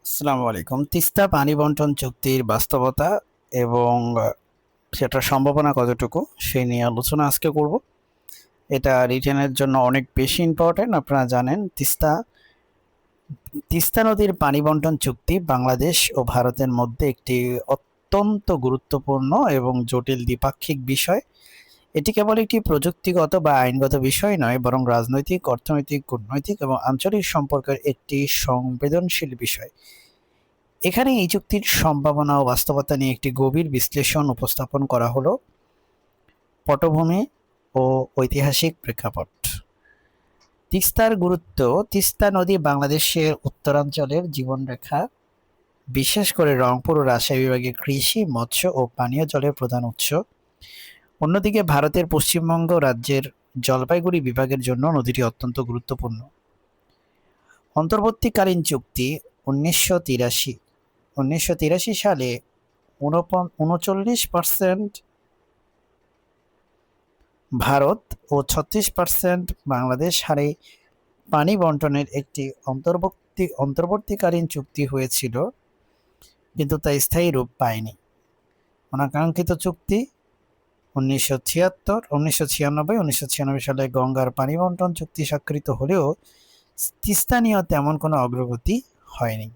আসসালামু আলাইকুম। তিস্তা পানি বন্টন চুক্তির বাস্তবতা এবং সেটার সম্ভাবনা কতটুকু সেই নিয়ে আলোচনা আজকে করব। এটা রিটেনের জন্য অনেক বেশি ইম্পর্টেন্ট। আপনারা জানেন তিস্তা নদীর পানি বন্টন চুক্তি বাংলাদেশ ও ভারতের মধ্যে একটি অত্যন্ত গুরুত্বপূর্ণ এবং জটিল দ্বিপাক্ষিক বিষয়। এটি কেবল একটি প্রযুক্তিগত বা আইনগত বিষয় নয়, বরং রাজনৈতিক, অর্থনৈতিক, কূটনৈতিক এবং আঞ্চলিক সম্পর্কের একটি সংবেদনশীল বিষয়। এখানে এই চুক্তির সম্ভাবনা ও বাস্তবতা নিয়ে একটি গভীর বিশ্লেষণ উপস্থাপন করা হলো। পটভূমি ও ঐতিহাসিক প্রেক্ষাপট। তিস্তার গুরুত্ব। তিস্তা নদী বাংলাদেশের উত্তরাঞ্চলের জীবনরেখা, বিশেষ করে রংপুর ও রাজশাহী বিভাগের কৃষি, মৎস্য ও পানীয় জলের প্রধান উৎস। অন্যদিকে ভারতের পশ্চিমবঙ্গ রাজ্যের জলপাইগুড়ি বিভাগের জন্য নদীটি অত্যন্ত গুরুত্বপূর্ণ। অন্তর্বর্তীকালীন চুক্তি 1983 সালে 39% ভারত ও 36% বাংলাদেশ হারে পানি বন্টনের একটি অন্তর্বর্তীকালীন চুক্তি হয়েছিল, কিন্তু তা স্থায়ী রূপ পায়নি। অনাকাঙ্ক্ষিত চুক্তি 1996 সালে গঙ্গার পানি বন্টন চুক্তি স্বাক্ষরিত হলেও তিস্তা নিয়ে তেমন কোনো অগ্রগতি হয়নি।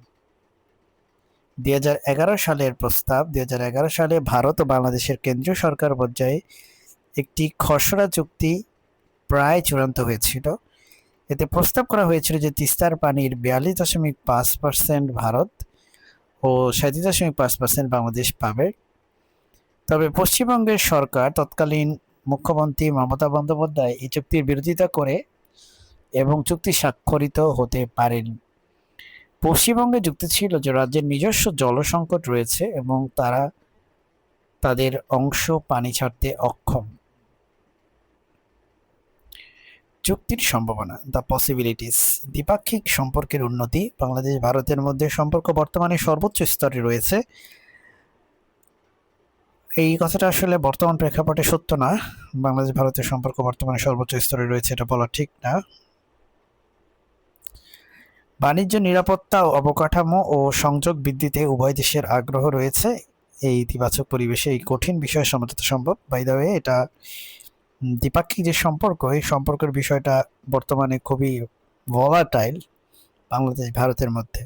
2011 সালের প্রস্তাব। 2011 সালে ভারত ও বাংলাদেশের কেন্দ্রীয় সরকার পর্যায়ে একটি খসড়া চুক্তি প্রায় চূড়ান্ত হয়েছিল। এতে প্রস্তাব করা হয়েছিল যে তিস্তার পানির 42.5% ভারত ও 37.5% বাংলাদেশ পাবে। তবে পশ্চিমবঙ্গের সরকার, তৎকালীন মুখ্যমন্ত্রী মমতা বন্দ্যোপাধ্যায় এই চুক্তির বিরোধিতা করে এবং চুক্তি স্বাক্ষরিত হতে পারেনি। পশ্চিমবঙ্গে যুক্তি ছিল যে রাজ্যের নিজস্ব জল সংকট রয়েছে এবং তারা তাদের অংশ পানি ছাড়তে অক্ষম। চুক্তির সম্ভাবনা, দ্য পসিবিলিটিস। দ্বিপাক্ষিক সম্পর্কের উন্নতি। বাংলাদেশ ভারতের মধ্যে সম্পর্ক বর্তমানে সর্বোচ্চ স্তরে রয়েছে। এই কথাটা আসলে বর্তমান প্রেক্ষাপটে সত্য না। বাংলাদেশ ভারতের সম্পর্ক বর্তমানে সর্বোচ্চ স্তরে রয়েছে এটা বলা ঠিক না। বাণিজ্য, নিরাপত্তা ও অবকাঠামো ও সংযোগ বৃদ্ধিতে উভয় দেশের আগ্রহ রয়েছে। এই ইতিবাচক পরিবেশে এই কঠিন বিষয়ে সমঝোতা সম্ভব। বাই দ্য ওয়ে, এটা দ্বিপাক্ষিক যে সম্পর্ক, এই সম্পর্কের বিষয়টা বর্তমানে খুবই ভলাটাইল বাংলাদেশ ভারতের মধ্যে।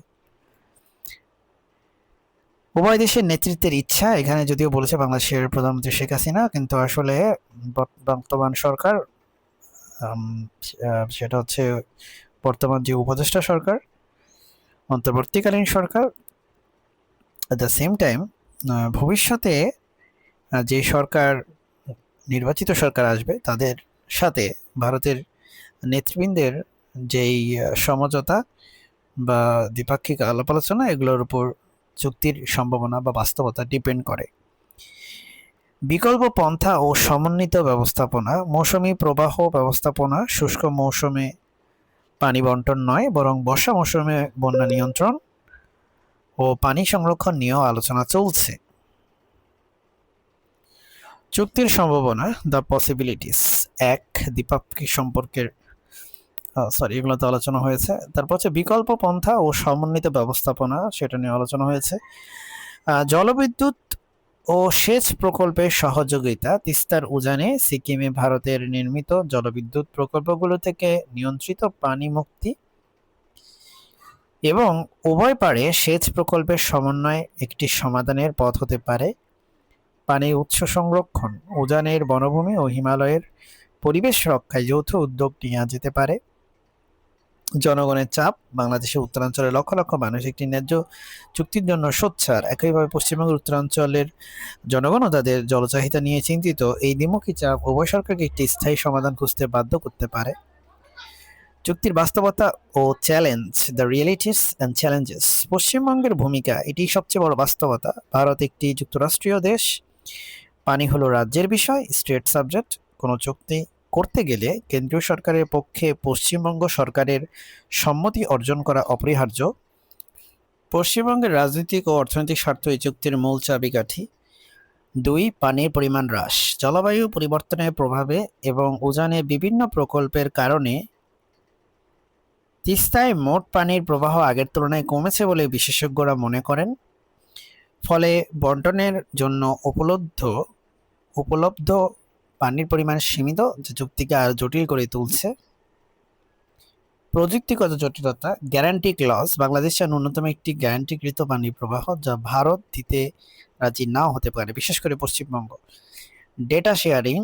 উভয় দেশের নেতৃত্বের ইচ্ছা। এখানে যদিও বলেছে বাংলাদেশের প্রধানমন্ত্রী শেখ হাসিনা, কিন্তু আসলে বর্তমান সরকার, সেটা হচ্ছে বর্তমান যে উপদেষ্টা সরকার, অন্তর্বর্তীকালীন সরকার। অ্যাট দ্য সেম টাইম ভবিষ্যতে যে সরকার, নির্বাচিত সরকার আসবে, তাদের সাথে ভারতের নেতৃবৃন্দের যেই সমঝোতা বা দ্বিপাক্ষিক আলাপ আলোচনা, এগুলোর উপর চুক্তির সম্ভাবনা বা বাস্তবতা ডিপেন্ড করে। বিকল্প পন্থা ও সমন্বিত ব্যবস্থাপনা। মৌসুমী প্রবাহ ব্যবস্থাপনা। শুষ্ক মৌসুমে পানি বন্টন নয়, বরং বর্ষা মৌসুমে বন্যা নিয়ন্ত্রণ ও পানি সংরক্ষণ নিয়েও আলোচনা চলছে। চুক্তির সম্ভাবনা, দ্য পসিবিলিটিস। এক, দ্বিপাক্ষিক সম্পর্কের এগুলো তো আলোচনা হয়েছে। তারপর হচ্ছে বিকল্প পন্থা ও সমন্বিত ব্যবস্থাপনা, সেটা নিয়ে আলোচনা হয়েছে। জলবিদ্যুৎ ও সেচ প্রকল্পের সহযোগিতা। তিস্তার উজানে সিকিমে ভারতের নির্মিত জলবিদ্যুৎ প্রকল্পগুলো থেকে নিয়ন্ত্রিত পানি মুক্তি এবং উভয় পাড়ে সেচ প্রকল্পের সমন্বয় একটি সমাধানের পথ হতে পারে। পানির উৎস সংরক্ষণ। উজানের বনভূমি ও হিমালয়ের পরিবেশ রক্ষায় যৌথ উদ্যোগ নেওয়া যেতে পারে। জনগণের চাপ। বাংলাদেশের উত্তরাঞ্চলের লক্ষ লক্ষ মানুষ একটি ন্যায্য চুক্তির জন্য সোচ্চার। একইভাবে পশ্চিমবঙ্গের উত্তরাঞ্চলের জনগণও তাদের জলচাহিদা নিয়ে চিন্তিত। এই দ্বিমুখী চাপ উভয় সরকারকে একটি স্থায়ী সমাধান খুঁজতে বাধ্য করতে পারে। চুক্তির বাস্তবতা ও challenge, the realities and challenges. পশ্চিমবঙ্গের ভূমিকা, এটি সবচেয়ে বড় বাস্তবতা। ভারত একটি যুক্তরাষ্ট্রীয় দেশ। পানি হলো রাজ্যের বিষয়, স্টেট সাবজেক্ট। কোনো চুক্তি করতে গেলে কেন্দ্রীয় সরকারের পক্ষে পশ্চিমবঙ্গ সরকারের সম্মতি অর্জন করা অপরিহার্য। পশ্চিমবঙ্গের রাজনৈতিক ও অর্থনৈতিক স্বার্থ এই চুক্তির মূল চাবিকাঠি। দুই, পানির পরিমাণ হ্রাস। জলবায়ু পরিবর্তনের প্রভাবে এবং উজানে বিভিন্ন প্রকল্পের কারণে তিস্তায় মোট পানির প্রবাহ আগের তুলনায় কমেছে বলে বিশেষজ্ঞরা মনে করেন। ফলে বন্টনের জন্য উপলব্ধ পানির পরিমাণ সীমিত, যা চুক্তিকে আরো জটিল করে তুলছে। প্রযুক্তিগত জটিলতা, গ্যারান্টি ক্লজ, বাংলাদেশ চায় ন্যূনতম একটি গ্যারান্টিকৃত পানির প্রবাহ যা ভারত দিতে রাজি নাও হতে পারে, বিশেষ করে পশ্চিমবঙ্গ। ডেটা শেয়ারিং,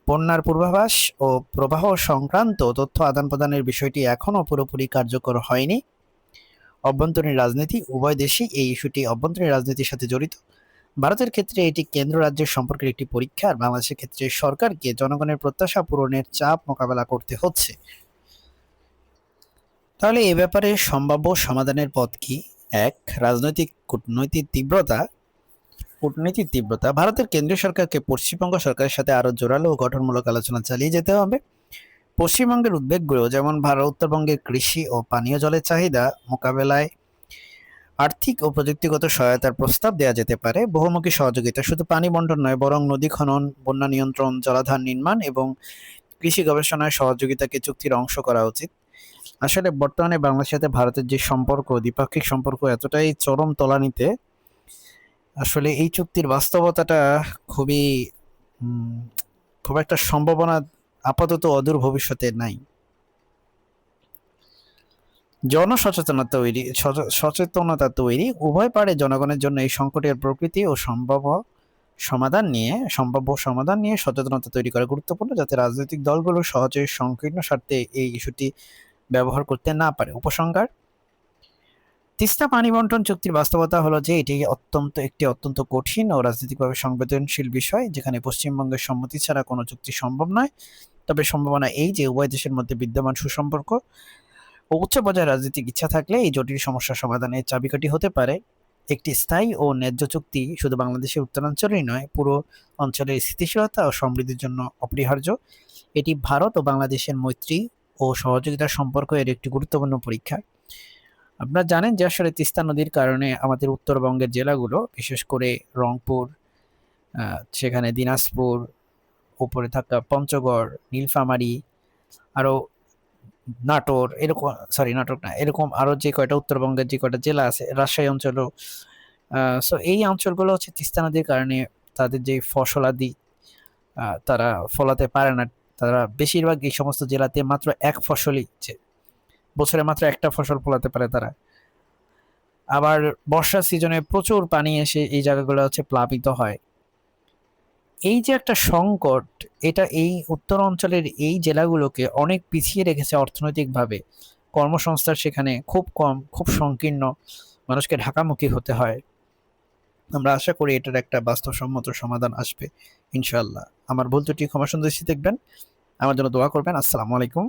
বন্যার পূর্বাভাস ও প্রবাহ সংক্রান্ত তথ্য আদান প্রদানের বিষয়টি এখনও পুরোপুরি কার্যকর হয়নি। অভ্যন্তরীণ রাজনীতি, উভয় দেশই এই ইস্যুটি অভ্যন্তরীণ রাজনীতির সাথে জড়িত। ভারতের ক্ষেত্রে এটি কেন্দ্র রাজ্যের সম্পর্কের একটি পরীক্ষা, আর বাংলাদেশের ক্ষেত্রে সরকারকে জনগণের প্রত্যাশা পূরণের চাপ মোকাবেলা করতে হচ্ছে। তাহলে এ ব্যাপারে সম্ভাব্য সমাধানের পথ কি? এক, কূটনৈতিক তীব্রতা। ভারতের কেন্দ্রীয় সরকারকে পশ্চিমবঙ্গ সরকারের সাথে আরো জোরালো ও গঠনমূলক আলোচনা চালিয়ে যেতে হবে। পশ্চিমবঙ্গের উদ্বেগগুলো, যেমন উত্তরবঙ্গের কৃষি ও পানীয় জলের চাহিদা মোকাবেলায় আর্থিক ও প্রযুক্তিগত সহায়তার প্রস্তাব দেওয়া যেতে পারে। বহুমুখী সহযোগিতা, শুধু পানি বন্টন নয়, বরং নদী খনন, বন্যা নিয়ন্ত্রণ, জলাধার নির্মাণ এবং কৃষি গবেষণায় সহযোগিতাকে চুক্তির অংশ করা উচিত। আসলে বর্তমানে বাংলাদেশের সাথে ভারতের যে সম্পর্ক, দ্বিপাক্ষিক সম্পর্ক এতটাই চরম তলানিতে, আসলে এই চুক্তির বাস্তবতাটা খুবই খুব একটা সম্ভাবনা আপাতত অদূর ভবিষ্যতে নাই। সচেতনতা তৈরি, উভয় পারে জনগণের জন্য এই সংকটের প্রকৃতি ও সম্ভাব্য সমাধান নিয়ে সচেতনতা তৈরি করা গুরুত্বপূর্ণ, যাতে রাজনৈতিক দলগুলো সহজে সংকীর্ণ স্বার্থে এই ইস্যুটি ব্যবহার করতে না পারে। উপসংহার, তিস্তা পানি বন্টন চুক্তির বাস্তবতা হলো যে এটি অত্যন্ত কঠিন ও রাজনৈতিকভাবে সংবেদনশীল বিষয়, যেখানে পশ্চিমবঙ্গের সম্মতি ছাড়া কোনো চুক্তি সম্ভব নয়। তবে সম্ভাবনা এই যে উভয় দেশের মধ্যে বিদ্যমান সুসম্পর্ক ও উচ্চ পর্যায়ের রাজনৈতিক ইচ্ছা থাকলে এই জটিল সমস্যা সমাধানের চাবিকাঠি হতে পারে। একটি স্থায়ী ও ন্যায্য চুক্তি শুধু বাংলাদেশের উত্তরাঞ্চলেই নয়, পুরো অঞ্চলের স্থিতিশীলতা ও সমৃদ্ধির জন্য অপরিহার্য। এটি ভারত ও বাংলাদেশের মৈত্রী ও সহযোগিতার সম্পর্কের একটি গুরুত্বপূর্ণ পরীক্ষা। আপনারা জানেন যে আসলে তিস্তা নদীর কারণে আমাদের উত্তরবঙ্গের জেলাগুলো, বিশেষ করে রংপুর, সেখানে দিনাজপুর, উপরে থাকা পঞ্চগড়, নীলফামারী, আরও নাটোর, এরকম আরো যে কয়টা উত্তরবঙ্গের যে কয়টা জেলা আছে, রাজশাহী অঞ্চলও, সো এই অঞ্চলগুলো হচ্ছে তিস্তা নদীর কারণে তাদের যে ফসলাদি তারা ফলাতে পারে না। তারা বেশিরভাগ এই সমস্ত জেলাতে মাত্র এক ফসলই, বছরে মাত্র একটা ফসল ফলাতে পারে তারা। আবার বর্ষা সিজনে প্রচুর পানি এসে এই জায়গাগুলো হচ্ছে প্লাবিত হয়। এই যে একটা সংকট, এটা এই উত্তর অঞ্চলের এই জেলাগুলোকে অনেক পিছিয়ে রেখেছে অর্থনৈতিকভাবে। কর্মসংস্থান সেখানে খুব কম, খুব সংকীর্ণ, মানুষকে ঢাকামুখী হতে হয়। আমরা আশা করি এটার একটা বাস্তবসম্মত সমাধান আসবে ইনশাআল্লাহ। আমার ভুল ত্রুটি ক্ষমা সুন্দর দেখবেন, আমার জন্য দোয়া করবেন। আসসালামু আলাইকুম।